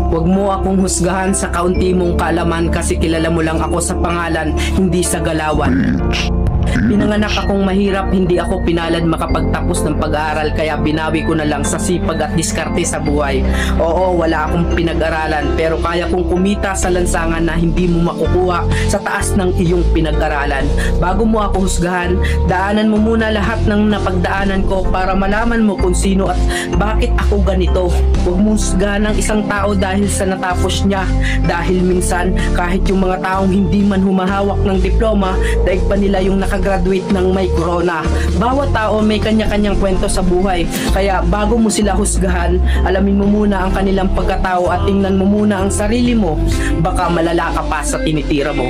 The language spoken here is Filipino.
Huwag mo akong husgahan sa kaunti mong kaalaman kasi kilala mo lang ako sa pangalan, hindi sa galawan. Pinanganak akong mahirap, hindi ako pinalad makapagtapos ng pag-aaral kaya binawi ko na lang sa sipag at diskarte sa buhay. Oo, wala akong pinag-aralan pero kaya kong kumita sa lansangan na hindi mo makukuha sa taas ng iyong pinag-aralan. Bago mo ako husgahan, daanan mo muna lahat ng napagdaanan ko para malaman mo kung sino at bakit ako ganito. Huwag mo husgahan ng isang tao dahil sa natapos niya, dahil minsan kahit yung mga taong hindi man humahawak ng diploma, daig pa nila yung nakagraduate ng may corona. Bawat tao may kanya-kanyang kwento sa buhay, kaya bago mo sila husgahan, alamin mo muna ang kanilang pagkatao at tingnan mo muna ang sarili mo. Baka malala ka pa sa tinitira mo.